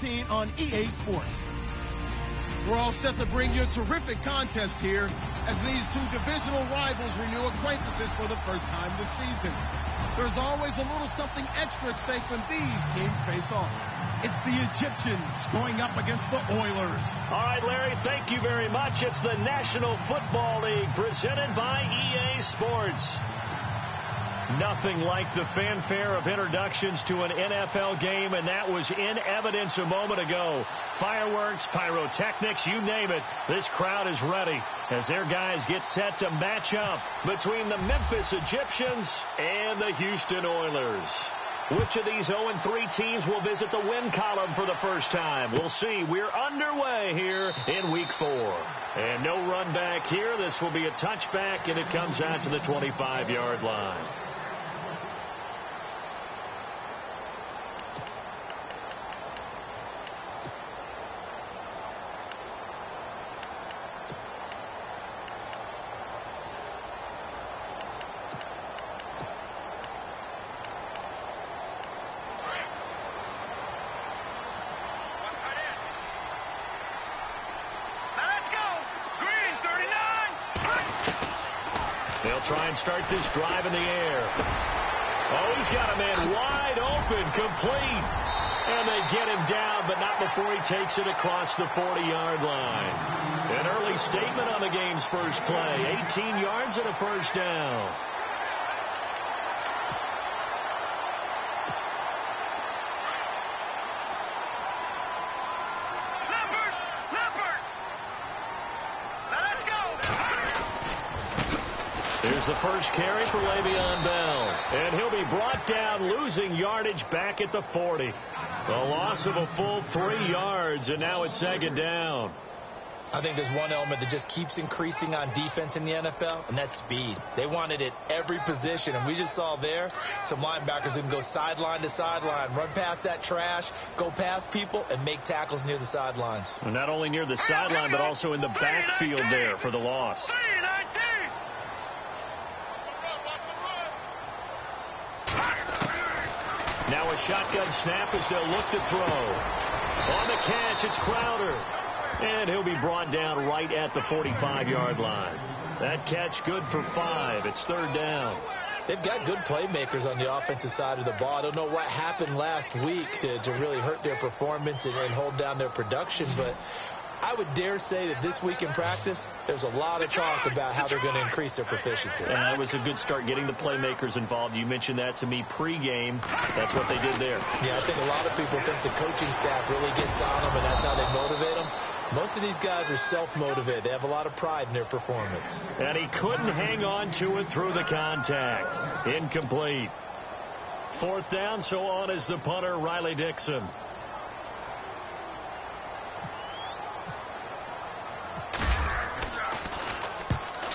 14 on EA Sports. We're all set to bring you a terrific contest here as these two divisional rivals renew acquaintances for the first time this season. There's always a little something extra at stake when these teams face off. It's the Egyptians going up against the Oilers. All right, Larry, thank you very much. It's the National Football League presented by EA Sports. Nothing like the fanfare of introductions to an NFL game, and that was in evidence a moment ago. Fireworks, pyrotechnics, you name it. This crowd is ready as their guys get set to match up between the Memphis Egyptians and the Houston Oilers. Which of these 0-3 teams will visit the win column for the first time? We'll see. We're underway here in Week 4. And no run back here. This will be a touchback, and it comes out to the 25-yard line. Try and start this drive in the air. Oh, he's got a man wide open, complete. And they get him down, but not before he takes it across the 40-yard line. An early statement on the game's first play. 18 yards and a first down. Here's the first carry for Le'Veon Bell. And he'll be brought down, losing yardage back at the 40. A loss of a full 3 yards, and now it's second down. I think there's one element that just keeps increasing on defense in the NFL, and that's speed. They want it at every position, and we just saw there some linebackers who can go sideline to sideline, run past that trash, go past people, and make tackles near the sidelines. And not only near the sideline, but also in the backfield there for the loss. Now a shotgun snap as they'll look to throw. On the catch, it's Crowder. And he'll be brought down right at the 45-yard line. That catch good for 5. It's third down. They've got good playmakers on the offensive side of the ball. I don't know what happened last week to really hurt their performance and hold down their production, but I would dare say that this week in practice, there's a lot of talk about how they're going to increase their proficiency. And it was a good start getting the playmakers involved. You mentioned that to me pregame. That's what they did there. Yeah, I think a lot of people think the coaching staff really gets on them, and that's how they motivate them. Most of these guys are self-motivated. They have a lot of pride in their performance. And he couldn't hang on to it through the contact. Incomplete. Fourth down, so on is the punter, Riley Dixon.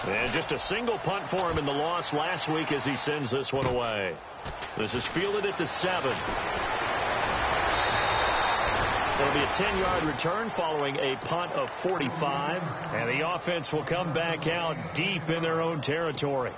And just a single punt for him in the loss last week as he sends this one away. This is fielded at the 7. It'll be a 10-yard return following a punt of 45. And the offense will come back out deep in their own territory.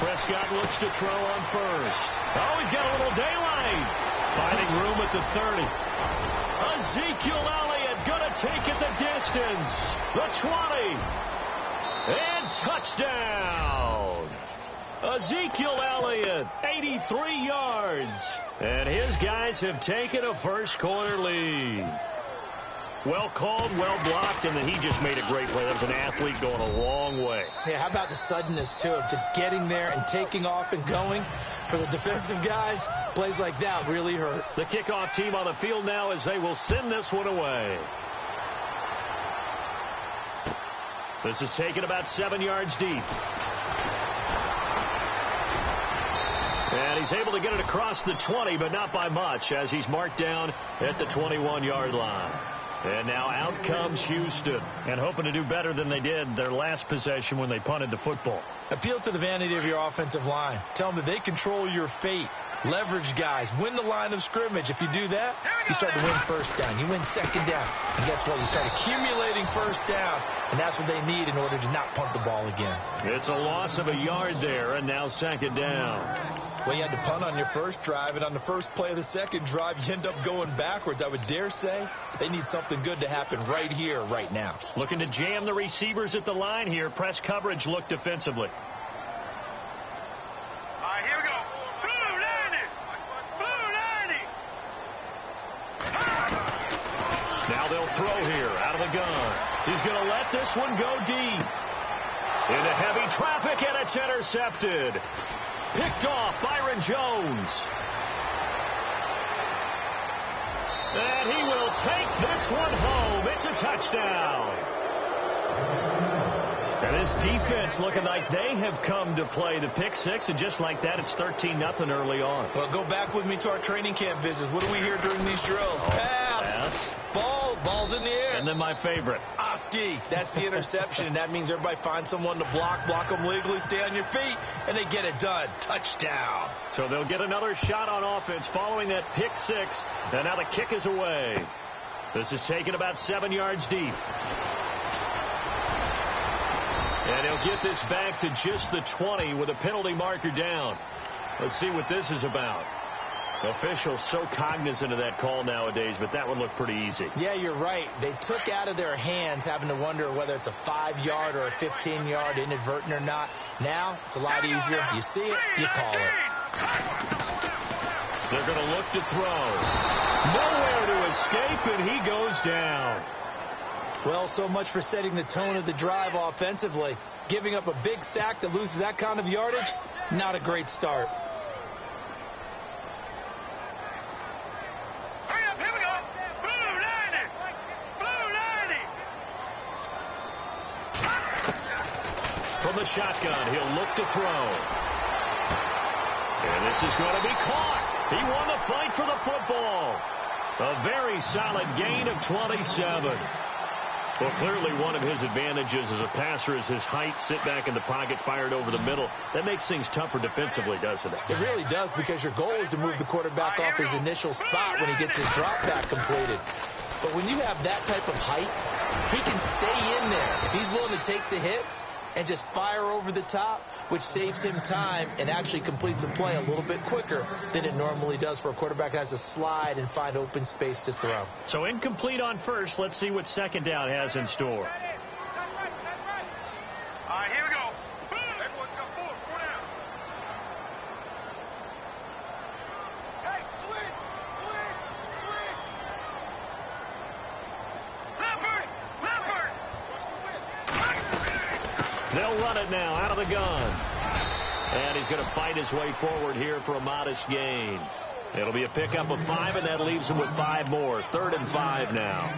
Prescott looks to throw on first. Oh, he's got a little daylight. Finding room at the 30. Ezekiel Elliott going to take it the distance. The 20. And touchdown. Ezekiel Elliott, 83 yards. And his guys have taken a first-quarter lead. Well called, well blocked, and then he just made a great play. That was an athlete going a long way. Yeah, how about the suddenness, too, of just getting there and taking off and going? For the defensive guys, plays like that really hurt. The kickoff team on the field now as they will send this one away. This is taken about 7 yards deep. And he's able to get it across the 20, but not by much, as he's marked down at the 21-yard line. And now out comes Houston, and hoping to do better than they did their last possession when they punted the football. Appeal to the vanity of your offensive line. Tell them that they control your fate. Leverage guys. Win the line of scrimmage. If you do that, you start to win first down. You win second down. And guess what? You start accumulating first downs. And that's what they need in order to not punt the ball again. It's a loss of a yard there, and now second down. Well, you had to punt on your first drive, and on the first play of the second drive, you end up going backwards. I would dare say they need something good to happen right here, right now. Looking to jam the receivers at the line here. Press coverage look defensively. Now they'll throw here out of the gun. He's going to let this one go deep. Into heavy traffic, and it's intercepted. Picked off Byron Jones. And he will take this one home. It's a touchdown. And this defense looking like they have come to play the pick six, and just like that, it's 13-0 early on. Well, go back with me to our training camp visits. What do we hear during these drills? Pass. Ball's in the air. And then my favorite. Oski. That's the interception, and that means everybody finds someone to block them legally, stay on your feet, and they get it done. Touchdown. So they'll get another shot on offense following that pick six, and now the kick is away. This is taken about 7 yards deep. And he'll get this back to just the 20 with a penalty marker down. Let's see what this is about. Officials so cognizant of that call nowadays, but that would look pretty easy. Yeah, you're right. They took out of their hands having to wonder whether it's a 5-yard or a 15-yard inadvertent or not. Now, it's a lot easier. You see it, you call it. They're going to look to throw. Nowhere to escape, and he goes down. Well, so much for setting the tone of the drive offensively. Giving up a big sack that loses that kind of yardage, not a great start. Hurry up, here we go. Blue 90. Blue 90. From the shotgun, he'll look to throw. And this is going to be caught. He won the fight for the football. A very solid gain of 27. Well, clearly one of his advantages as a passer is his height. Sit back in the pocket, fired over the middle. That makes things tougher defensively, doesn't it? It really does, because your goal is to move the quarterback off his initial spot when he gets his drop back completed. But when you have that type of height, he can stay in there. If he's willing to take the hits and just fire over the top, which saves him time and actually completes a play a little bit quicker than it normally does for a quarterback who has to slide and find open space to throw. So incomplete on first. Let's see what second down has in store. All right, here we go. Everyone come forward. 4 down. Hey, switch. Leopard. They'll run it now out of the gun. And he's going to fight his way forward here for a modest gain. It'll be a pickup of 5, and that leaves him with 5 more. 3rd and 5 now.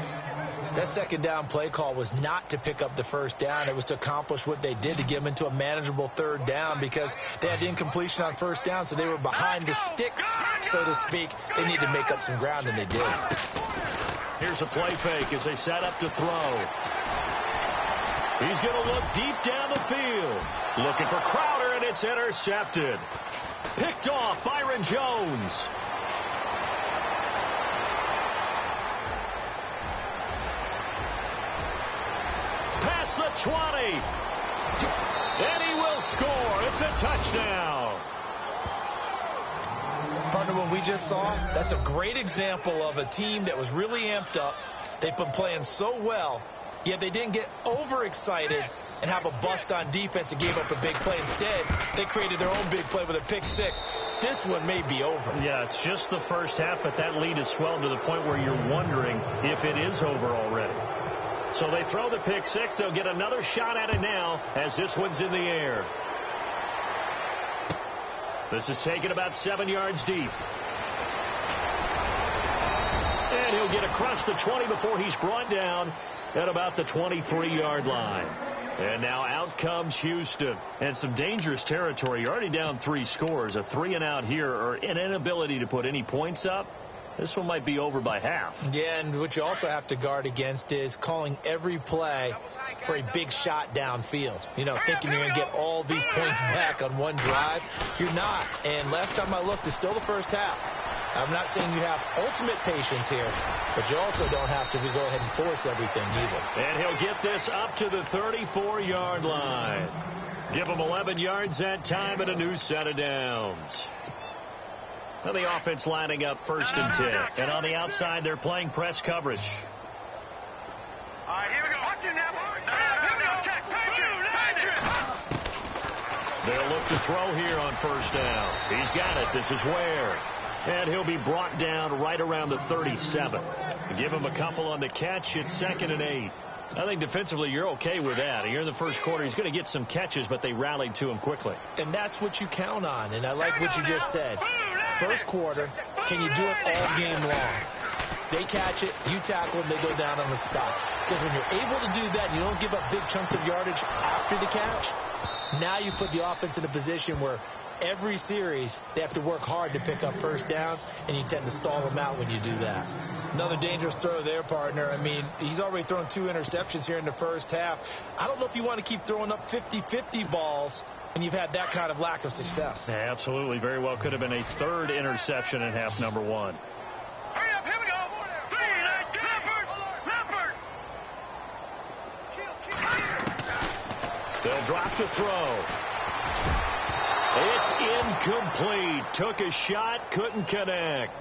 That second down play call was not to pick up the first down. It was to accomplish what they did, to get them into a manageable 3rd down, because they had incompletion on first down, so they were behind the sticks, so to speak. They needed to make up some ground, and they did. Here's a play fake as they set up to throw. He's going to look deep down the field. Looking for Crowder, and it's intercepted. Picked off Byron Jones. Past the 20. And he will score. It's a touchdown. Partner, what we just saw, that's a great example of a team that was really amped up. They've been playing so well, yet they didn't get overexcited and have a bust on defense and gave up a big play. Instead, they created their own big play with a pick six. This one may be over. Yeah, it's just the first half, but that lead has swelled to the point where you're wondering if it is over already. So they throw the pick six. They'll get another shot at it now as this one's in the air. This is taken about 7 yards deep. And he'll get across the 20 before he's brought down at about the 23-yard line. And now out comes Houston. And some dangerous territory. You're already down 3 scores. A 3-and-out here, or an inability to put any points up, This one might be over by half. Yeah, and what you also have to guard against is calling every play for a big shot downfield. You know, thinking you're going to get all these points back on one drive. You're not. And last time I looked, it's still the first half. I'm not saying you have ultimate patience here, but you also don't have to go ahead and force everything either. And he'll get this up to the 34-yard line. Give him 11 yards that time and a new set of downs. Now the offense lining up 1st and 10. And on the outside, they're playing press coverage. All right, here we go. Watch it now. Here we go. Check. They'll look to throw here on 1st down. He's got it. This is Ware. And he'll be brought down right around the 37. Give him a couple on the catch. It's 2nd and 8. I think defensively you're okay with that. Here in the first quarter, he's going to get some catches, but they rallied to him quickly. And that's what you count on. And I like what you just said. First quarter, can you do it all game long? They catch it, you tackle them, they go down on the spot. Because when you're able to do that, you don't give up big chunks of yardage after the catch. Now you put the offense in a position where every series they have to work hard to pick up 1st downs, and you tend to stall them out when you do that. Another dangerous throw there, partner. I mean, he's already thrown 2 interceptions here in the first half. I don't know if you want to keep throwing up 50-50 balls when you've had that kind of lack of success. Yeah, absolutely. Very well could have been a 3rd interception in half number 1. Hurry up, here we go. Leopard. They'll drop the throw. It's incomplete. Took a shot, couldn't connect.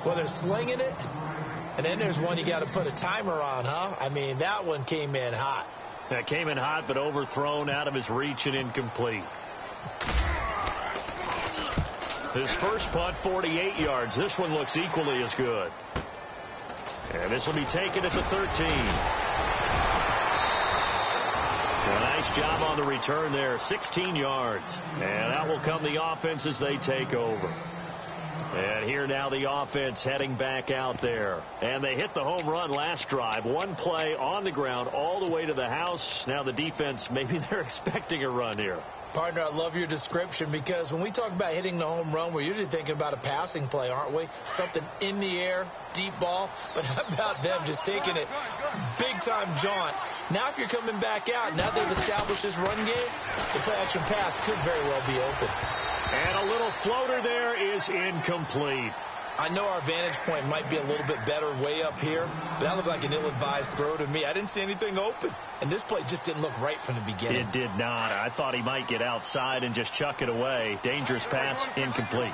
Well, they're slinging it, and then there's one you got to put a timer on, huh? I mean, that one came in hot. That came in hot, but overthrown, out of his reach, and incomplete. His first punt, 48 yards. This one looks equally as good. And this will be taken at the 13. A nice job on the return there, 16 yards. And out will come the offense as they take over. And here now the offense heading back out there. And they hit the home run last drive. One play on the ground all the way to the house. Now the defense, maybe they're expecting a run here. Partner, I love your description, because when we talk about hitting the home run, we're usually thinking about a passing play, aren't we? Something in the air, deep ball. But how about them just taking it big-time jaunt? Now if you're coming back out, now they've established this run game, the play-action pass could very well be open. And a little floater there is incomplete. I know our vantage point might be a little bit better way up here, but that looked like an ill-advised throw to me. I didn't see anything open, and this play just didn't look right from the beginning. It did not. I thought he might get outside and just chuck it away. Dangerous pass, incomplete.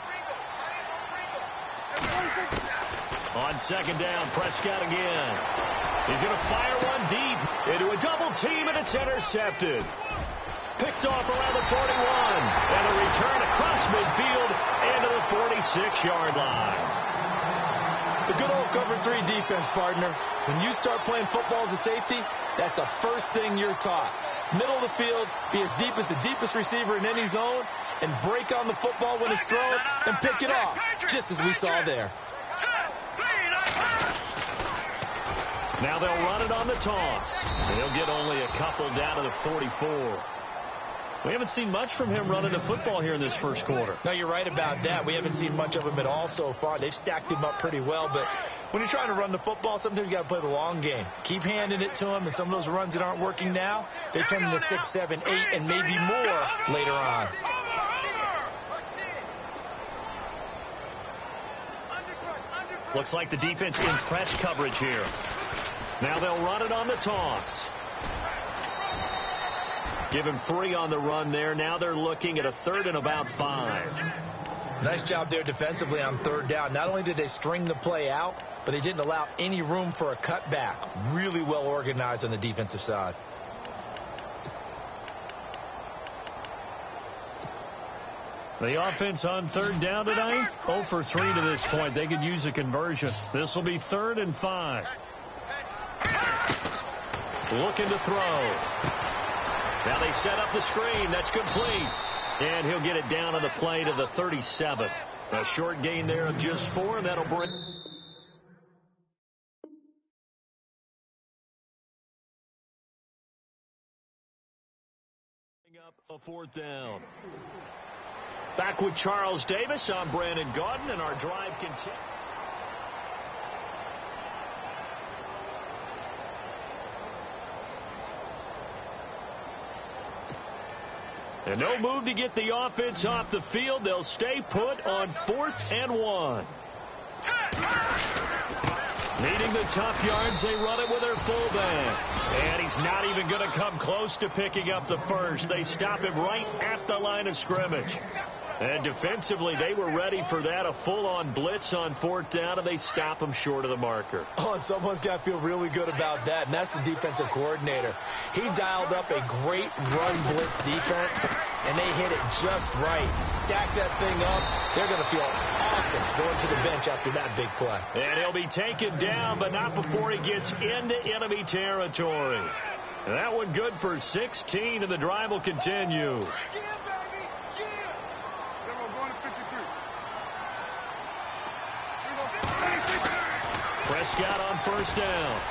On 2nd down, Prescott again. He's going to fire one deep into a double team, and it's intercepted. Picked off around the 41, and a return across midfield into the 46-yard line. The good old cover 3 defense, partner. When you start playing football as a safety, that's the first thing you're taught. Middle of the field, be as deep as the deepest receiver in any zone, and break on the football when it's thrown, and pick it off, just as we saw there. Now they'll run it on the toss. They'll get only a couple down to the 44. We haven't seen much from him running the football here in this first quarter. No, you're right about that. We haven't seen much of him at all so far. They've stacked him up pretty well, but when you're trying to run the football, sometimes you got to play the long game. Keep handing it to him, and some of those runs that aren't working now, they turn into 6, 7, 8, and maybe more later on. Looks like the defense in press coverage here. Now they'll run it on the toss. Give him 3 on the run there. Now they're looking at a 3rd and about 5. Nice job there defensively on 3rd down. Not only did they string the play out, but they didn't allow any room for a cutback. Really well organized on the defensive side. The offense on 3rd down tonight, 0 for 3 to this point. They could use a conversion. This will be 3rd and 5. Looking to throw. Now they set up the screen. That's complete. And he'll get it down on the play to the 37. A short gain there of just 4, and that'll bring up a 4th down. Back with Charles Davis. I'm Brandon Gaudin, and our drive continues. And no move to get the offense off the field. They'll stay put on 4th and 1. Needing the tough yards, they run it with their fullback. And he's not even going to come close to picking up the first. They stop him right at the line of scrimmage. And defensively, they were ready for that, a full-on blitz on 4th down, and they stop him short of the marker. Oh, and someone's got to feel really good about that, and that's the defensive coordinator. He dialed up a great run blitz defense, and they hit it just right. Stack that thing up. They're going to feel awesome going to the bench after that big play. And he'll be taken down, but not before he gets into enemy territory. And that one good for 16, and the drive will continue. Prescott on 1st down.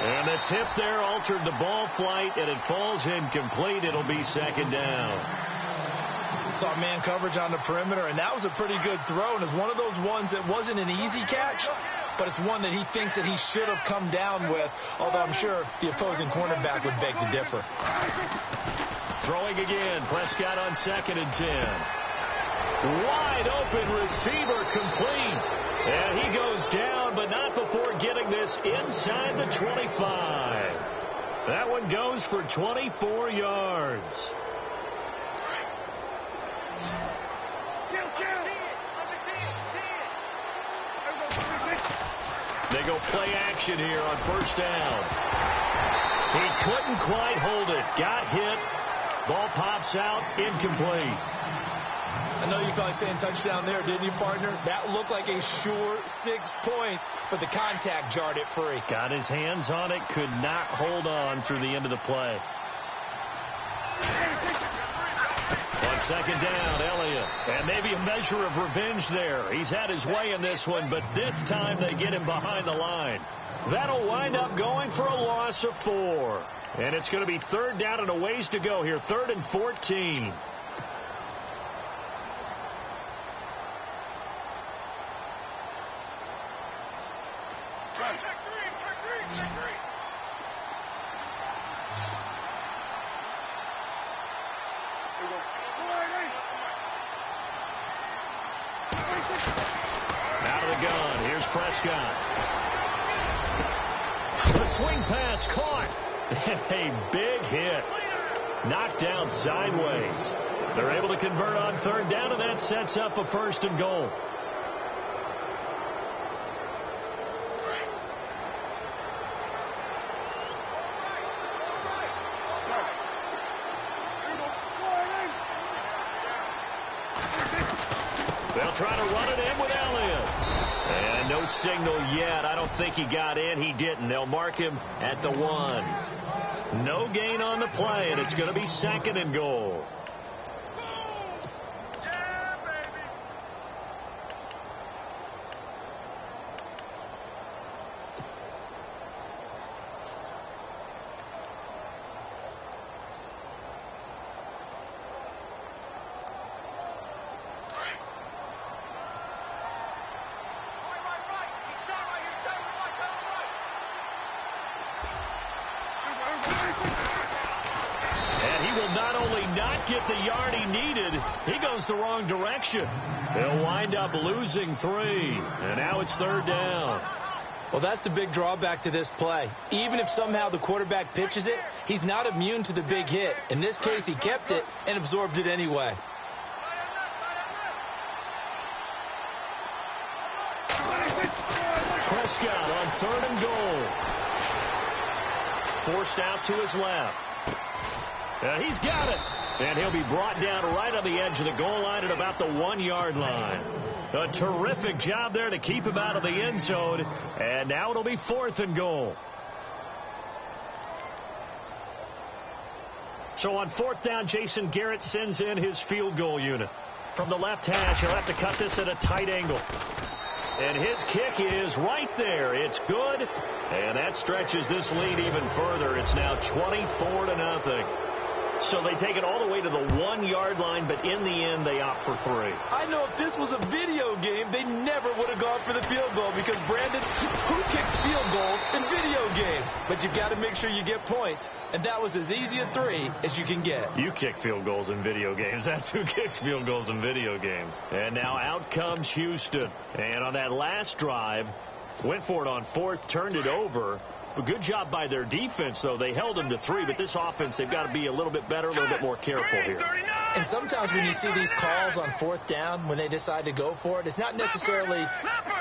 And the tip there altered the ball flight, and it falls incomplete. It'll be 2nd down. Saw man coverage on the perimeter, and that was a pretty good throw. And it's one of those ones that wasn't an easy catch, but it's one that he thinks that he should have come down with, although I'm sure the opposing cornerback would beg to differ. Throwing again. Prescott on 2nd and 10. Wide open receiver, complete. And he goes down, but not before getting this inside the 25. That one goes for 24 yards. They go play action here on 1st down. He couldn't quite hold it. Got hit. Ball pops out, incomplete. I know you're probably saying touchdown there, didn't you, partner? That looked like a sure 6 points, but the contact jarred it free. Got his hands on it, could not hold on through the end of the play. On 2nd down, Elliott. And maybe a measure of revenge there. He's had his way in this one, but this time they get him behind the line. That'll wind up going for a loss of 4. And it's going to be 3rd down and a ways to go here. 3rd and 14. Out of the gun. Here's Prescott. The swing pass caught. A big hit. Knocked down sideways. They're able to convert on 3rd down, and that sets up a 1st and goal. They'll try to run it in with Elliott. And no signal yet. I don't think he got in. He didn't. They'll mark him at the 1. No gain on the play, and it's going to be 2nd and goal. Get the yard he needed. He goes the wrong direction. They'll wind up losing 3. And now it's 3rd down. Well, that's the big drawback to this play. Even if somehow the quarterback pitches it, he's not immune to the big hit. In this case, he kept it and absorbed it anyway. Prescott on 3rd and goal. Forced out to his left. He's got it. And he'll be brought down right on the edge of the goal line at about the 1-yard line. A terrific job there to keep him out of the end zone. And now it'll be 4th and goal. So on 4th down, Jason Garrett sends in his field goal unit. From the left hash, he'll have to cut this at a tight angle. And his kick is right there. It's good. And that stretches this lead even further. It's now 24-0. So they take it all the way to the 1-yard line, but in the end, they opt for 3. I know if this was a video game, they never would have gone for the field goal because, Brandon, who kicks field goals in video games? But you've got to make sure you get points, and that was as easy a 3 as you can get. You kick field goals in video games. That's who kicks field goals in video games. And now out comes Houston. And on that last drive, went for it on 4th, turned it over. A good job by their defense, though. They held them to 3, but this offense, they've got to be a little bit better, a little bit more careful here. And sometimes when you see these calls on 4th down, when they decide to go for it, it's not necessarily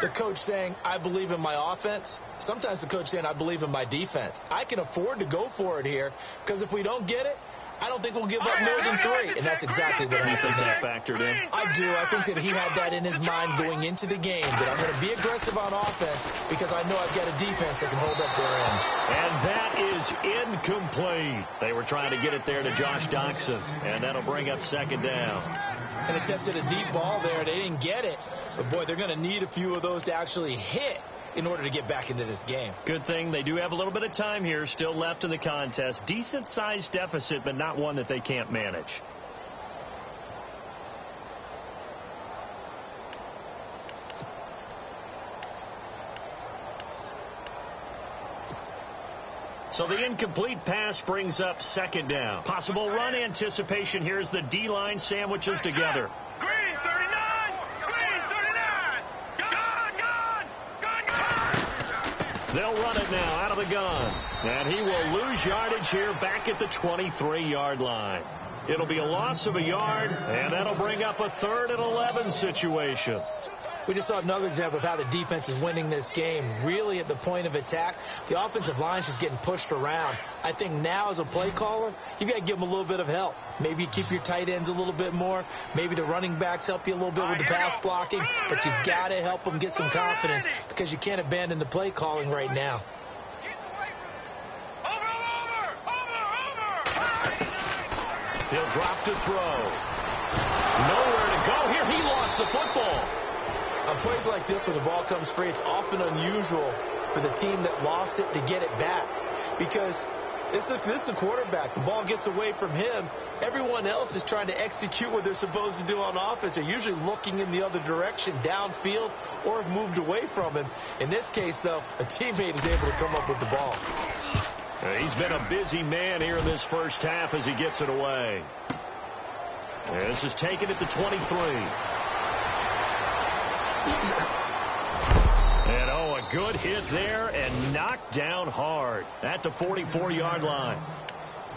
the coach saying, I believe in my offense. Sometimes the coach saying, I believe in my defense. I can afford to go for it here because if we don't get it, I don't think we'll give up more than 3, and that's exactly what happened there. Factored in? I do. I think that he had that in his mind going into the game, that I'm going to be aggressive on offense because I know I've got a defense that can hold up their end. And that is incomplete. They were trying to get it there to Josh Doctson, and that'll bring up 2nd down. And attempted a deep ball there. They didn't get it. But, boy, they're going to need a few of those to actually hit in order to get back into this game. Good thing they do have a little bit of time here still left in the contest. Decent-sized deficit, but not one that they can't manage. So the incomplete pass brings up 2nd down. Possible run anticipation here as the D-line sandwiches together. Green 39! Green 39! Gun! They'll run it now out of the gun. And he will lose yardage here back at the 23-yard line. It'll be a loss of a yard, and that'll bring up a 3rd and 11 situation. We just saw another example of how the defense is winning this game. Really at the point of attack, the offensive line is just getting pushed around. I think now as a play caller, you've got to give them a little bit of help. Maybe you keep your tight ends a little bit more. Maybe the running backs help you a little bit with the pass blocking. But you've got to help them get some confidence because you can't abandon the play calling right now. He'll drop to throw. Nowhere to go here. He lost the football. On plays like this, when the ball comes free, it's often unusual for the team that lost it to get it back because this is the quarterback. The ball gets away from him. Everyone else is trying to execute what they're supposed to do on offense. They're usually looking in the other direction, downfield, or have moved away from him. In this case, though, a teammate is able to come up with the ball. He's been a busy man here in this first half as he gets it away. This is taken at the 23. And, a good hit there and knocked down hard at the 44-yard line.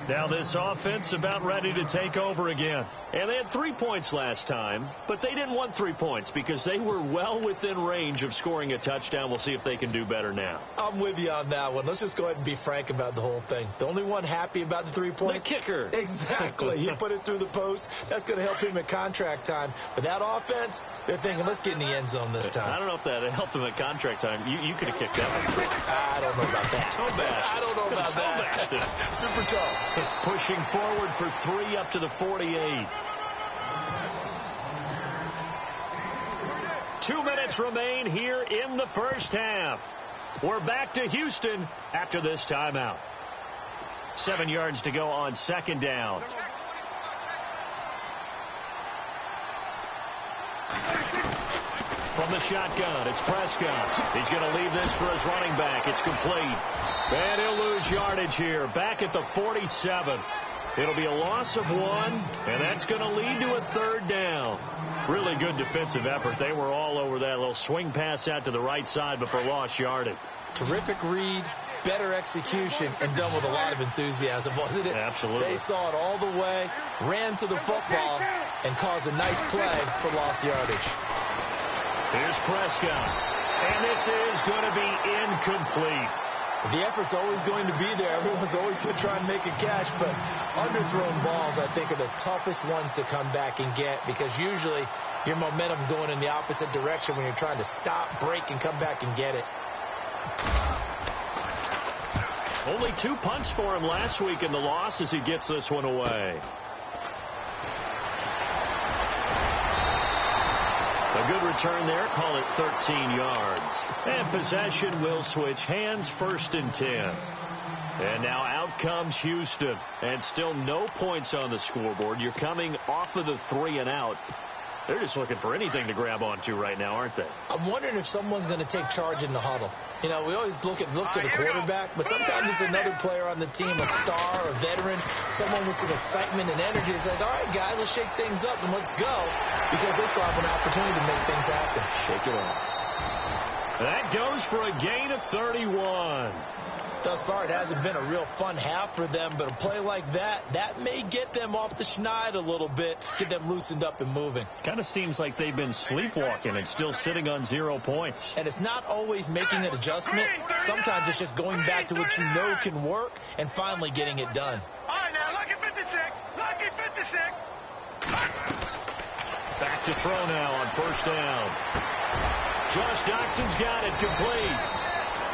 Now this offense about ready to take over again. And they had 3 points last time, but they didn't want 3 points because they were well within range of scoring a touchdown. We'll see if they can do better now. I'm with you on that one. Let's just go ahead and be frank about the whole thing. The only one happy about the 3-point? The kicker. Exactly. He put it through the post. That's going to help him at contract time. But that offense, they're thinking, let's get in the end zone this time. I don't know if that helped him at contract time. You could have kicked that one free. I don't know about that. Toe bash. I don't know about that. Super toe. Pushing forward for 3 up to the 48. 2 minutes remain here in the first half. We're back to Houston after this timeout. 7 yards to go on 2nd down. From the shotgun, it's Prescott. He's going to leave this for his running back. It's complete. And he'll lose yardage here. Back at the 47. It'll be a loss of 1, and that's going to lead to a 3rd down. Really good defensive effort. They were all over that little swing pass out to the right side, but for lost yardage. Terrific read, better execution, and done with a lot of enthusiasm, wasn't it? Absolutely. They saw it all the way, ran to the football, and caused a nice play for lost yardage. Here's Prescott, and this is going to be incomplete. The effort's always going to be there. Everyone's always going to try and make a catch, but underthrown balls, I think, are the toughest ones to come back and get because usually your momentum's going in the opposite direction when you're trying to stop, break, and come back and get it. Only 2 punts for him last week in the loss as he gets this one away. A good return there. Call it 13 yards. And possession will switch hands. 1st and 10. And now out comes Houston. And still no points on the scoreboard. You're coming off of the 3 and out. They're just looking for anything to grab onto right now, aren't they? I'm wondering if someone's going to take charge in the huddle. You know, we always look to the quarterback, but sometimes it's another player on the team, a star, a veteran, someone with some excitement and energy. It's like, all right, guys, let's shake things up and let's go, because they still have an opportunity to make things happen. Shake it up. That goes for a gain of 31. Thus far, it hasn't been a real fun half for them, but a play like that may get them off the schneid a little bit, get them loosened up and moving. Kind of seems like they've been sleepwalking and still sitting on 0 points. And it's not always making an adjustment. Sometimes it's just going back to what you know can work and finally getting it done. All right, now, lucky 56. Lucky 56. Back to throw now on first down. Josh Doxson's got it complete.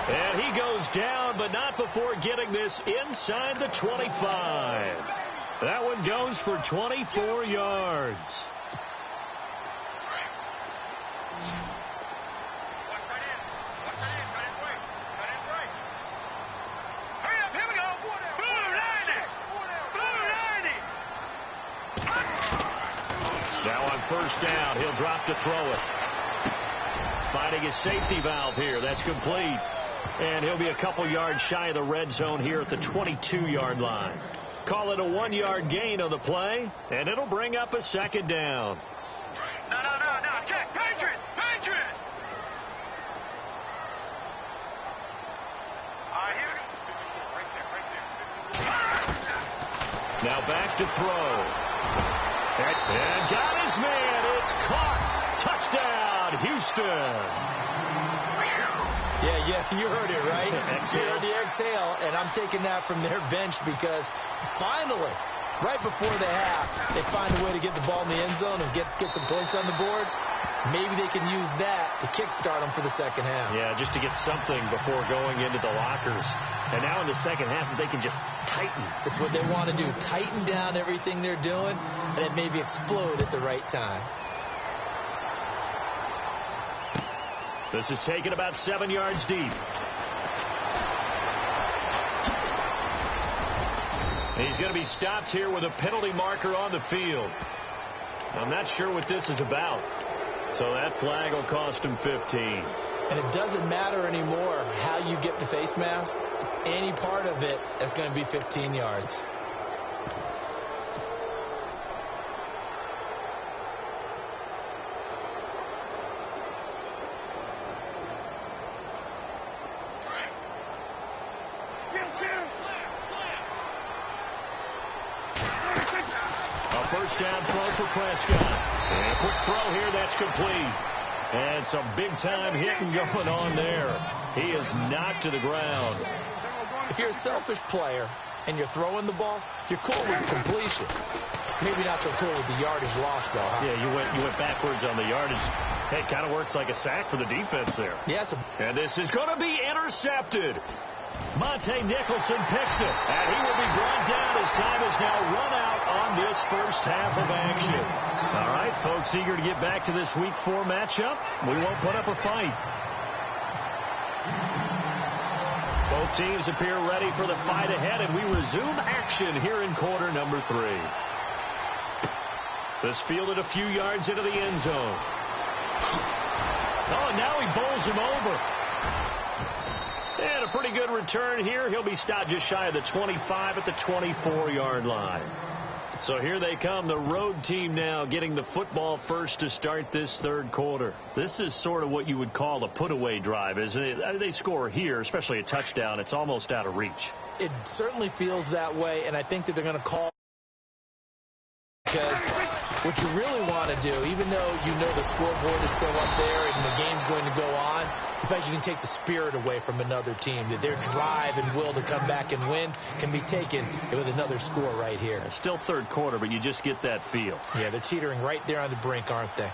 And he goes down, but not before getting this inside the 25. That one goes for 24 yards. Hurry up, here we go. Blue 90. Now on first down, he'll drop to throw it. Finding his safety valve here. That's complete. And he'll be a couple yards shy of the red zone here at the 22-yard line. Call it a 1-yard gain on the play, and it'll bring up a second down. No. Check. Patriot. All right, here we go. Right there. Now back to throw. And got his man. It's caught. Touchdown, Houston. Yeah, you heard it, right? Exhale. You heard the exhale, and I'm taking that from their bench because finally, right before the half, they find a way to get the ball in the end zone and get some points on the board. Maybe they can use that to kickstart them for the second half. Yeah, just to get something before going into the lockers. And now in the second half, they can just tighten. It's what they want to do, tighten down everything they're doing, and then maybe explode at the right time. This is taken about 7 yards deep. He's going to be stopped here with a penalty marker on the field. I'm not sure what this is about. So that flag will cost him 15. And it doesn't matter anymore how you get the face mask. Any part of it is going to be 15 yards. First down throw for Prescott. And a quick throw here, that's complete. And some big-time hitting going on there. He is knocked to the ground. If you're a selfish player and you're throwing the ball, you're cool with the completion. Maybe not so cool with the yardage loss, though. Huh? Yeah, you went backwards on the yardage. Hey, it kind of works like a sack for the defense there. Yeah, and this is going to be intercepted. Monte Nicholson picks it, and he will be brought down as time is now run out on this first half of action. All right, folks, eager to get back to this Week 4 matchup. We won't put up a fight. Both teams appear ready for the fight ahead, and we resume action here in quarter number 3. This fielded a few yards into the end zone. Oh, and now he bowls him over. And a pretty good return here. He'll be stopped just shy of the 25 at the 24-yard line. So here they come, the road team now getting the football first to start this third quarter. This is sort of what you would call a put-away drive, isn't it? They score here, especially a touchdown. It's almost out of reach. It certainly feels that way, and I think that they're going to call because what you really want to do, even though you know the scoreboard is still up there and the game's going to go on, in fact, you can take the spirit away from another team. That their drive and will to come back and win can be taken with another score right here. It's still third quarter, but you just get that feel. Yeah, they're teetering right there on the brink, aren't they?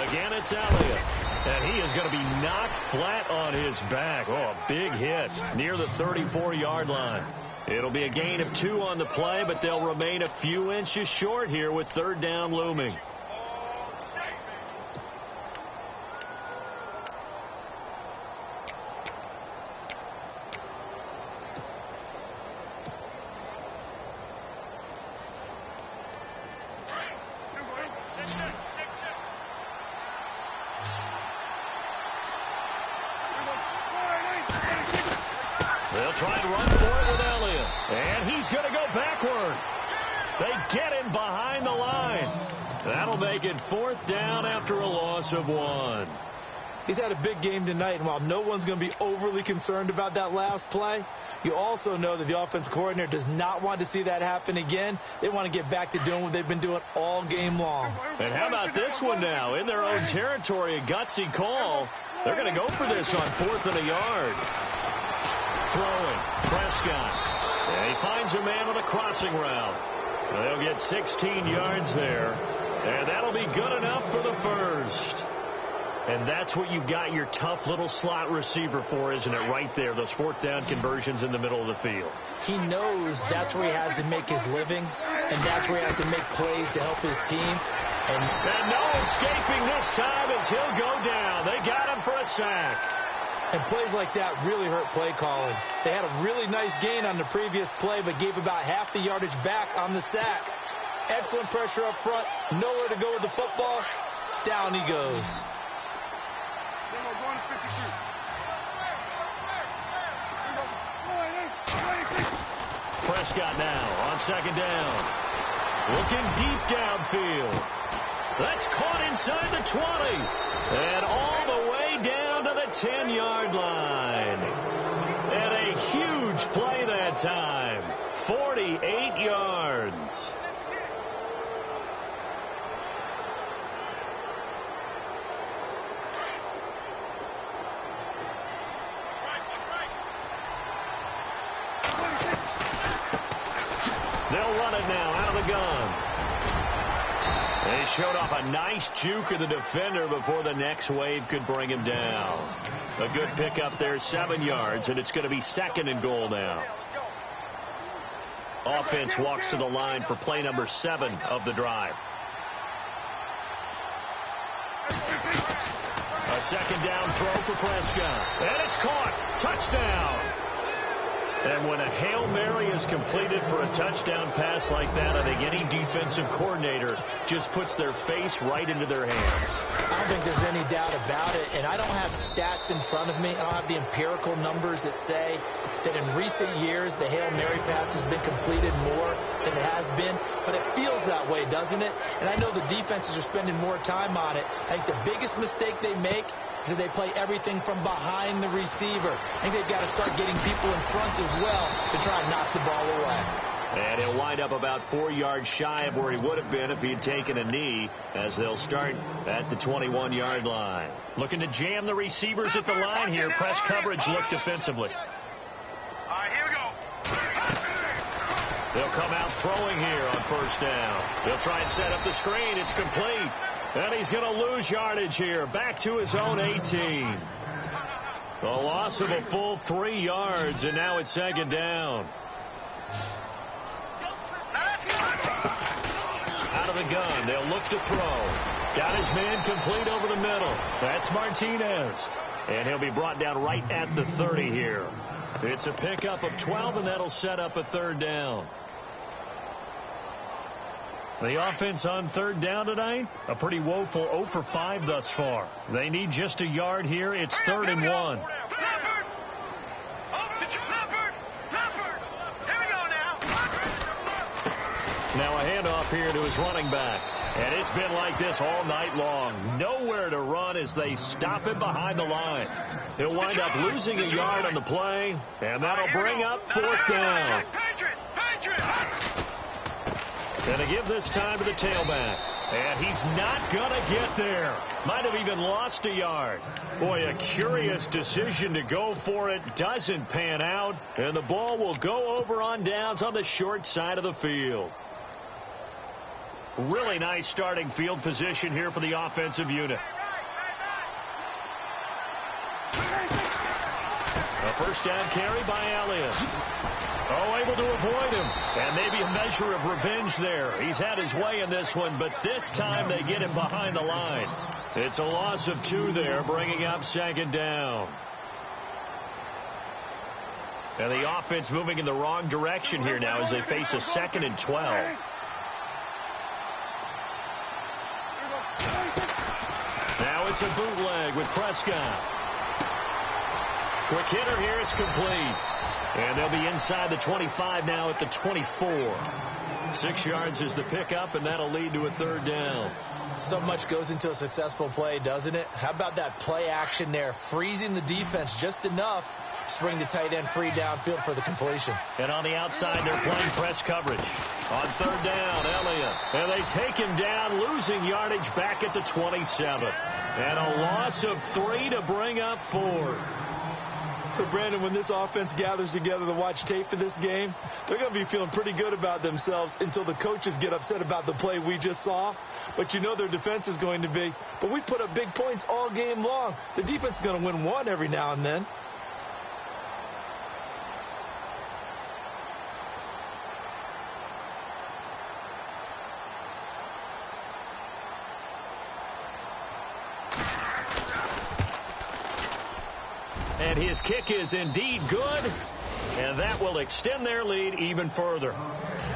Again, it's Elliott. And he is going to be knocked flat on his back. Oh, a big hit near the 34-yard line. It'll be a gain of 2 on the play, but they'll remain a few inches short here with third down looming. try and run for it with Elliott. And he's going to go backward. They get him behind the line. That'll make it 4th down after a loss of 1. He's had a big game tonight, and while no one's going to be overly concerned about that last play, you also know that the offense coordinator does not want to see that happen again. They want to get back to doing what they've been doing all game long. And how about this one now? In their own territory, a gutsy call. They're going to go for this on 4th and a yard. Throwing, Prescott. And he finds a man on a crossing route. They'll get 16 yards there. And that'll be good enough for the first. And that's what you got your tough little slot receiver for, isn't it? Right there, those 4th down conversions in the middle of the field. He knows that's where he has to make his living, and that's where he has to make plays to help his team. And no escaping this time as he'll go down. They got him for a sack. And plays like that really hurt play calling. They had a really nice gain on the previous play, but gave about half the yardage back on the sack. Excellent pressure up front. Nowhere to go with the football. Down he goes. Prescott now on 2nd down. Looking deep downfield. That's caught inside the 20. And all the way down to the 10-yard line. And a huge play that time. 48 yards. They'll run it now out of the gun. They showed off a nice juke of the defender before the next wave could bring him down. A good pickup there, 7 yards, and it's going to be 2nd and goal now. Offense walks to the line for play number 7 of the drive. A 2nd down throw for Prescott. And it's caught. Touchdown. And when a Hail Mary is completed for a touchdown pass like that, I think any defensive coordinator just puts their face right into their hands. I don't think there's any doubt about it, and I don't have stats in front of me. I don't have the empirical numbers that say that in recent years the Hail Mary pass has been completed more than it has been, but it feels that way, doesn't it? And I know the defenses are spending more time on it. I think the biggest mistake they make is that they play everything from behind the receiver. I think they've got to start getting people in front as well to try and knock the ball away. And he'll wind up about 4 yards shy of where he would have been if he had taken a knee, as they'll start at the 21-yard line. Looking to jam the receivers at the line here. Press coverage look defensively. All right, here we go. They'll come out throwing here on 1st down. They'll try and set up the screen. It's complete. And he's going to lose yardage here. Back to his own 18. A loss of a full 3 yards, and now it's 2nd down. Out of the gun. They'll look to throw. Got his man complete over the middle. That's Martinez. And he'll be brought down right at the 30 here. It's a pickup of 12, and that'll set up a 3rd down. The offense on 3rd down tonight, a pretty woeful 0 for 5 thus far. They need just a yard here. It's 3rd and 1. Now a handoff here to his running back. And it's been like this all night long. Nowhere to run as they stop him behind the line. He'll wind up losing a yard on the play, and that'll bring up 4th down. And to give this time to the tailback. And he's not going to get there. Might have even lost a yard. Boy, a curious decision to go for it. Doesn't pan out. And the ball will go over on downs on the short side of the field. Really nice starting field position here for the offensive unit. A 1st down carry by Elliott. Oh, able to avoid him. And maybe a measure of revenge there. He's had his way in this one, but this time they get him behind the line. It's a loss of 2 there, bringing up 2nd down. And the offense moving in the wrong direction here now as they face a 2nd and 12. Now it's a bootleg with Prescott. Quick hitter here. It's complete. And they'll be inside the 25 now at the 24. 6 yards is the pickup, and that'll lead to a third down. So much goes into a successful play, doesn't it? How about that play action there, freezing the defense just enough to bring the tight end free downfield for the completion. And on the outside, they're playing press coverage. On third down, Elliott. And they take him down, losing yardage back at the 27. And a loss of 3 to bring up 4. So, Brandon, when this offense gathers together to watch tape for this game, they're going to be feeling pretty good about themselves until the coaches get upset about the play we just saw. But you know their defense is going to be. But we put up big points all game long. The defense is going to win one every now and then. And his kick is indeed good, and that will extend their lead even further.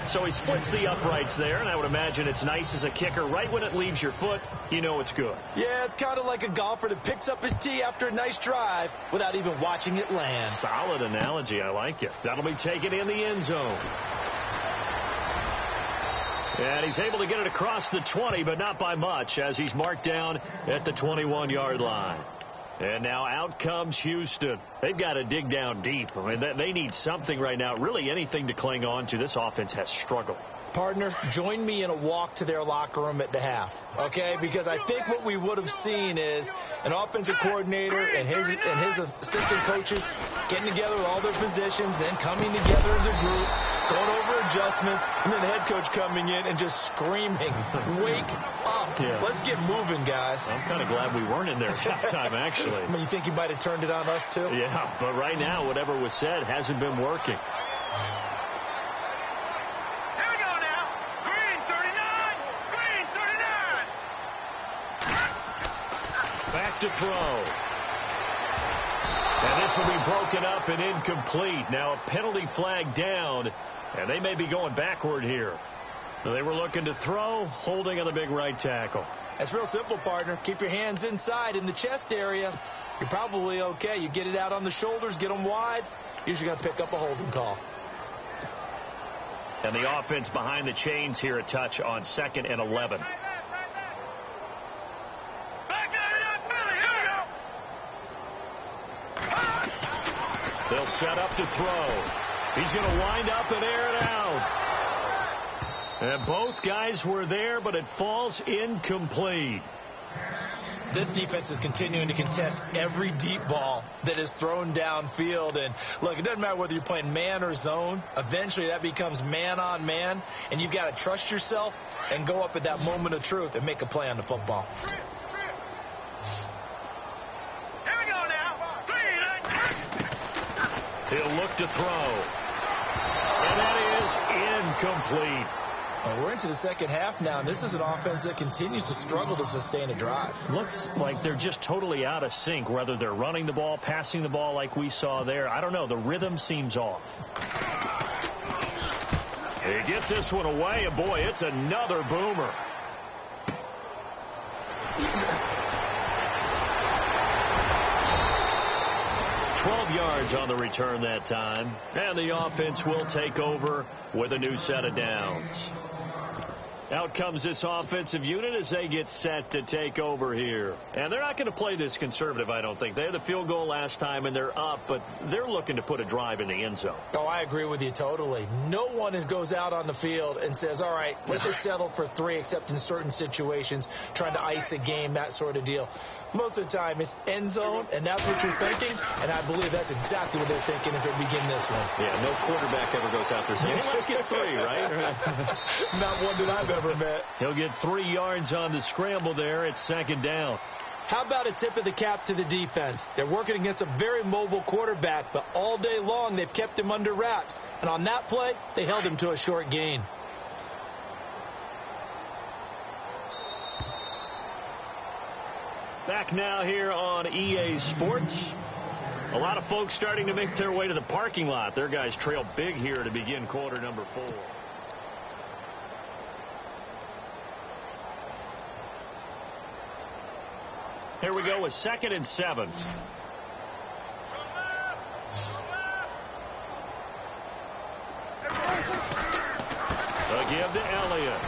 So he splits the uprights there, and I would imagine it's nice as a kicker. Right when it leaves your foot, you know it's good. Yeah, it's kind of like a golfer that picks up his tee after a nice drive without even watching it land. Solid analogy. I like it. That'll be taken in the end zone. And he's able to get it across the 20, but not by much, as he's marked down at the 21-yard line. And now out comes Houston. They've got to dig down deep. I mean, they need something right now, really anything to cling on to. This offense has struggled. Partner, join me in a walk to their locker room at the half, okay? Because I think what we would have seen is an offensive coordinator and his assistant coaches getting together with all their positions, then coming together as a group, going over adjustments, and then the head coach coming in and just screaming, "Wake up. Yeah. Let's get moving, guys." I'm kind of glad we weren't in there at halftime, actually. I mean, you think he might have turned it on us, too? Yeah, but right now, whatever was said hasn't been working. To throw. And this will be broken up and incomplete. Now a penalty flag down, and they may be going backward here. They were looking to throw, holding on the big right tackle. That's real simple, partner. Keep your hands inside in the chest area. You're probably okay. You get it out on the shoulders, get them wide. Usually going to pick up a holding call. And the offense behind the chains here a touch on 2nd and 11. They'll set up to throw. He's going to wind up and air it out. And both guys were there, but it falls incomplete. This defense is continuing to contest every deep ball that is thrown downfield. And, look, it doesn't matter whether you're playing man or zone. Eventually that becomes man on man, and you've got to trust yourself and go up at that moment of truth and make a play on the football. He'll look to throw. And that is incomplete. We're into the second half now, and this is an offense that continues to struggle to sustain a drive. Looks like they're just totally out of sync, whether they're running the ball, passing the ball like we saw there. I don't know. The rhythm seems off. He gets this one away, and boy, it's another boomer. Yards on the return that time, and the offense will take over with a new set of downs. Out comes this offensive unit as they get set to take over here. And they're not going to play this conservative, I don't think. They had the field goal last time, and they're up, but they're looking to put a drive in the end zone. Oh, I agree with you totally. No one goes out on the field and says, all right, let's just settle for 3, except in certain situations, trying to ice a game, that sort of deal. Most of the time, it's end zone, and that's what you're thinking, and I believe that's exactly what they're thinking as they begin this one. Yeah, no quarterback ever goes out there saying, hey, let's get 3, right? Not one that I've ever met. He'll get 3 yards on the scramble there. It's 2nd down. How about a tip of the cap to the defense? They're working against a very mobile quarterback, but all day long they've kept him under wraps. And on that play, they held him to a short gain. Back now here on EA Sports. A lot of folks starting to make their way to the parking lot. Their guys trail big here to begin quarter number 4. Here we go with 2nd and 7. give to Elliott.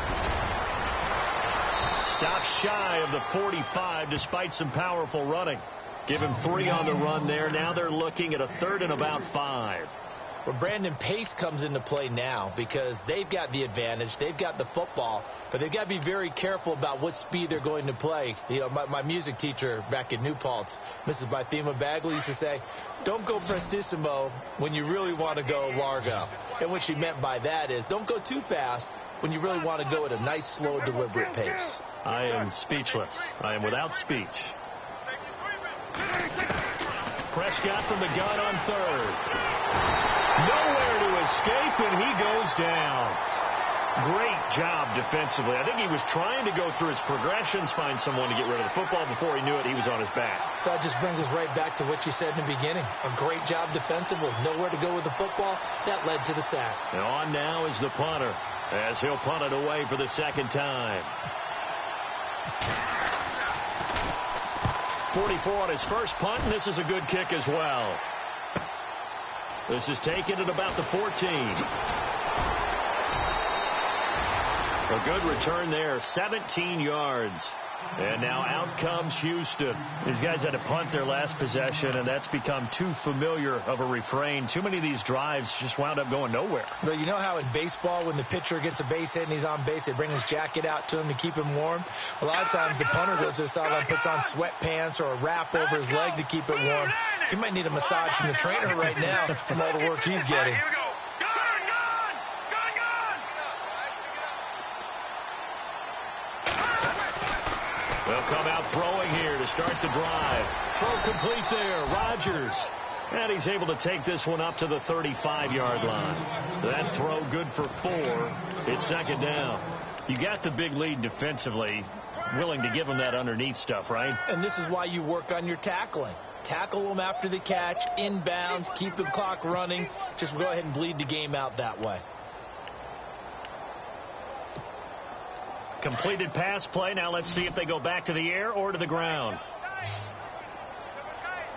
Stops shy of the 45 despite some powerful running. Give him 3 on the run there. Now they're looking at a 3rd and about 5. Well, Brandon, pace comes into play now because they've got the advantage. They've got the football, but they've got to be very careful about what speed they're going to play. You know, my music teacher back in New Paltz, Mrs. Bythema Bagley, used to say, don't go prestissimo when you really want to go largo. And what she meant by that is don't go too fast when you really want to go at a nice, slow, deliberate pace. I am speechless. I am without speech. Prescott from the gun on 3rd. Nowhere to escape, and he goes down. Great job defensively. I think he was trying to go through his progressions, find someone to get rid of the football. Before he knew it, he was on his back. So that just brings us right back to what you said in the beginning. A great job defensively. Nowhere to go with the football. That led to the sack. And on now is the punter, as he'll punt it away for the 2nd time. 44 on his first punt, and this is a good kick as well. This is taken at about the 14. A good return there, 17 yards. And now out comes Houston. These guys had to punt their last possession, and that's become too familiar of a refrain. Too many of these drives just wound up going nowhere. But you know how in baseball, when the pitcher gets a base hit and he's on base, they bring his jacket out to him to keep him warm? A lot of times the punter goes to the sideline, puts on sweatpants or a wrap over his leg to keep it warm. He might need a massage from the trainer right now from all the work he's getting. They'll come out throwing here to start the drive. Throw complete there. Rodgers. And he's able to take this one up to the 35-yard line. That throw good for 4. It's 2nd down. You got the big lead defensively. Willing to give them that underneath stuff, right? And this is why you work on your tackling. Tackle them after the catch, inbounds, keep the clock running. Just go ahead and bleed the game out that way. Completed pass play. Now let's see if they go back to the air or to the ground.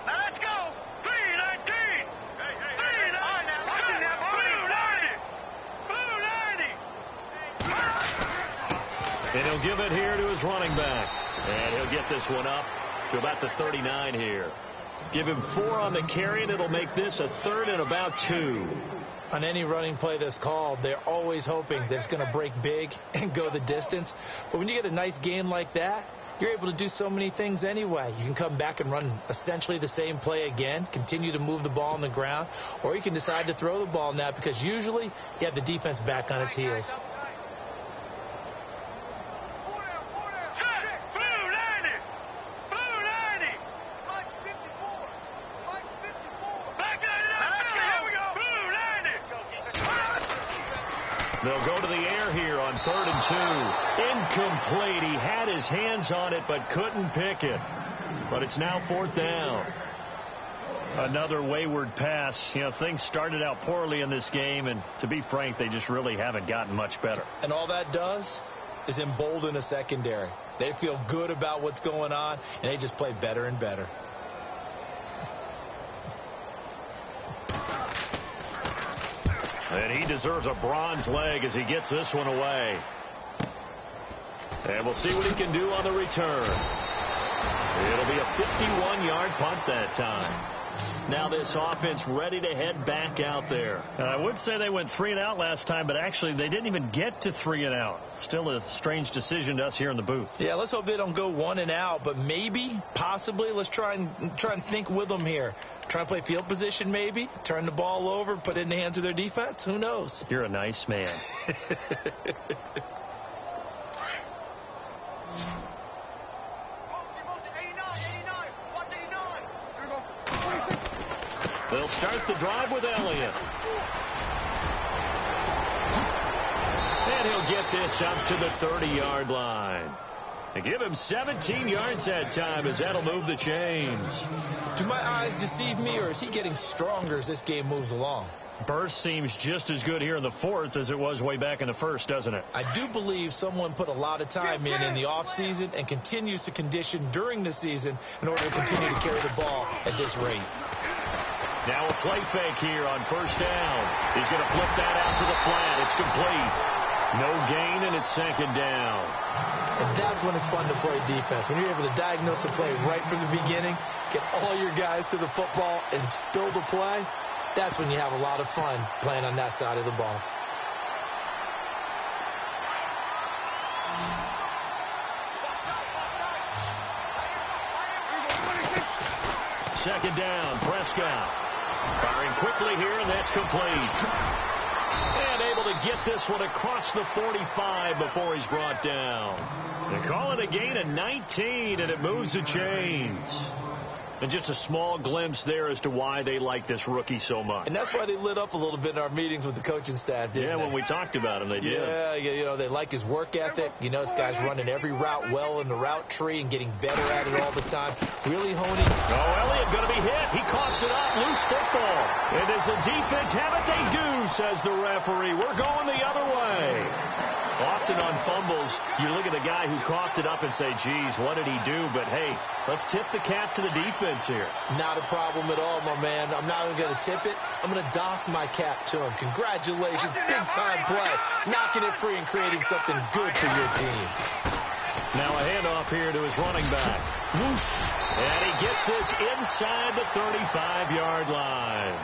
Now let's go. 319. 390. And he'll give it here to his running back. And he'll get this one up to about the 39 here. Give him 4 on the carry, and it'll make this a 3rd and about 2. On any running play that's called, they're always hoping that it's going to break big and go the distance. But when you get a nice game like that, you're able to do so many things anyway. You can come back and run essentially the same play again, continue to move the ball on the ground, or you can decide to throw the ball now because usually you have the defense back on its heels. They'll go to the air here on 3rd and 2. Incomplete. He had his hands on it but couldn't pick it. But it's now 4th down. Another wayward pass. You know, things started out poorly in this game, and to be frank, they just really haven't gotten much better. And all that does is embolden a secondary. They feel good about what's going on, and they just play better and better. And he deserves a bronze leg as he gets this one away. And we'll see what he can do on the return. It'll be a 51-yard punt that time. Now this offense ready to head back out there. I would say they went 3 and out last time, but actually they didn't even get to 3 and out. Still a strange decision to us here in the booth. Yeah, let's hope they don't go 1 and out, but maybe, possibly, let's try and think with them here. Try and play field position maybe, turn the ball over, put it in the hands of their defense. Who knows? You're a nice man. They'll start the drive with Elliott. And he'll get this up to the 30-yard line. To give him 17 yards that time as that'll move the chains. Do my eyes deceive me, or is he getting stronger as this game moves along? Burst seems just as good here in the 4th as it was way back in the 1st, doesn't it? I do believe someone put a lot of time in the offseason and continues to condition during the season in order to continue to carry the ball at this rate. Now a play fake here on 1st down. He's going to flip that out to the flat. It's complete. No gain, and it's second down. And that's when it's fun to play defense. When you're able to diagnose a play right from the beginning, get all your guys to the football, and spill the play, that's when you have a lot of fun playing on that side of the ball. Second down, Prescott. Firing quickly here, and that's complete. And able to get this one across the 45 before he's brought down. They call it a gain of 19, and it moves the chains. And just a small glimpse there as to why they like this rookie so much. And that's why they lit up a little bit in our meetings with the coaching staff, didn't they? When we talked about him, they did. Yeah, you know, they like his work ethic. You know, this guy's running every route well in the route tree and getting better at it all the time. Really honing. Oh, Elliott going to be hit. He coughs it up. Loose football. And does the defense have it? They do, says the referee. We're going the other way. Often on fumbles, you look at the guy who coughed it up and say, geez, what did he do? But, hey, let's tip the cap to the defense here. Not a problem at all, my man. I'm not even going to tip it. I'm going to doff my cap to him. Congratulations. Big-time play. Knocking it free and creating something good for your team. Now a handoff here to his running back. Whoosh. And he gets this inside the 35-yard line.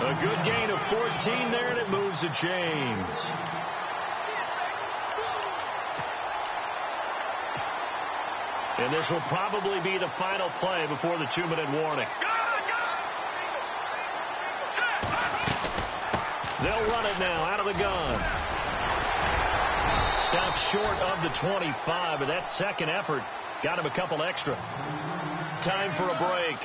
A good gain of 14 there, and it moves the chains. And this will probably be the final play before the 2-minute warning. They'll run it now out of the gun. Stopped short of the 25, but that second effort got him a couple extra. Time for a break.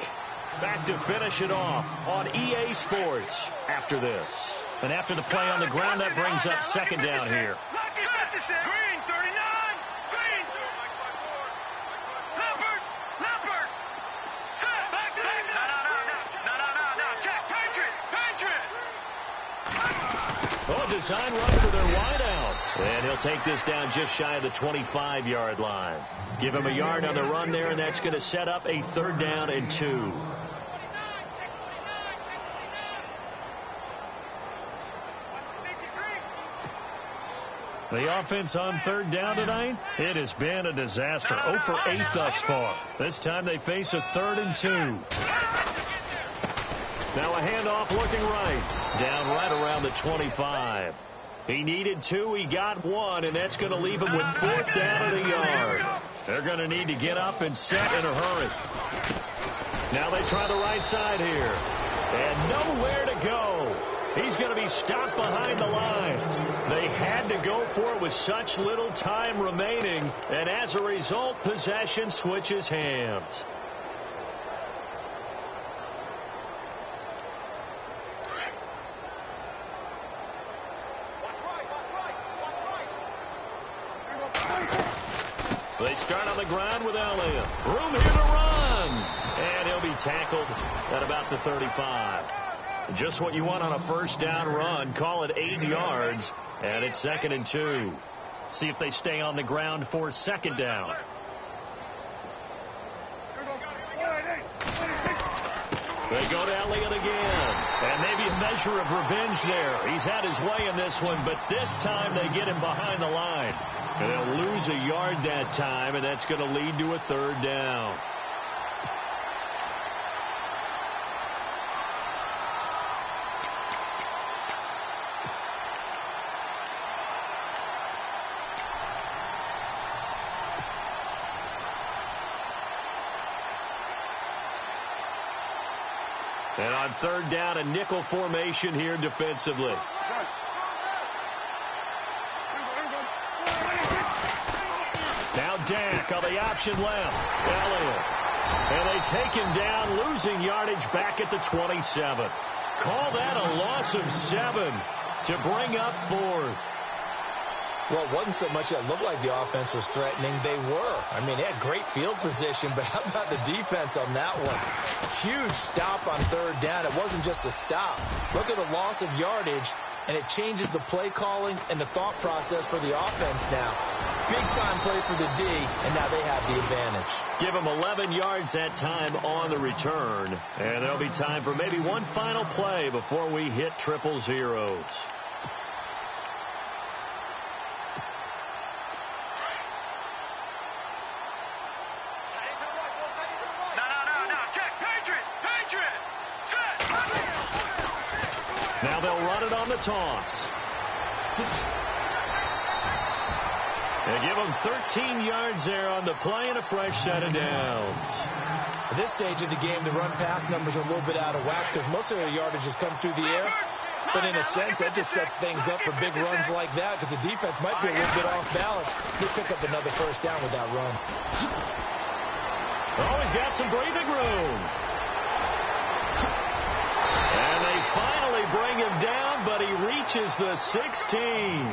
Back to finish it off on EA Sports after this. And after the play on the ground, that brings up second down here. Green, 39. Green. Leopard. Set. Back. No. Check. Patriot. Oh, design run for their wideout. And he'll take this down just shy of the 25-yard line. Give him a yard on the run there, and that's going to set up a 3rd down and 2. The offense on 3rd down tonight, it has been a disaster. 0 for 8 thus far. This time they face a 3rd and 2. Now a handoff looking right. Down right around the 25. He needed 2. He got 1, and that's going to leave him with 4th down at a yard. They're going to need to get up and set in a hurry. Now they try the right side here. And nowhere to go. He's going to be stopped behind the line. They had to go for it with such little time remaining, and as a result, possession switches hands. They start on the ground with Elliott. Room here to run. And he'll be tackled at about the 35. Just what you want on a 1st down run. Call it 8 yards. And it's 2nd and 2. See if they stay on the ground for 2nd down. They go to Elliott again. And maybe a measure of revenge there. He's had his way in this one, but this time they get him behind the line. And they'll lose a yard that time, and that's going to lead to a 3rd down. And on 3rd down, a nickel formation here defensively. Now Dak on the option left. Elliott. And they take him down, losing yardage back at the 27. Call that a loss of 7 to bring up 4th. Well, it wasn't so much that looked like the offense was threatening. They were. I mean, they had great field position, but how about the defense on that one? Huge stop on 3rd down. It wasn't just a stop. Look at the loss of yardage, and it changes the play calling and the thought process for the offense now. Big-time play for the D, and now they have the advantage. Give them 11 yards that time on the return, and there'll be time for maybe one final play before we hit 000. they'll run it on the toss. They give him 13 yards there on the play and a fresh set of downs. At this stage of the game, the run-pass numbers are a little bit out of whack because most of their yardage has come through the air. But in a sense, that just sets things up for big runs like that because the defense might be a little bit off balance. They pick up another first down with that run. Oh, he's got some breathing room. And they finally bring him down, but he reaches the 16.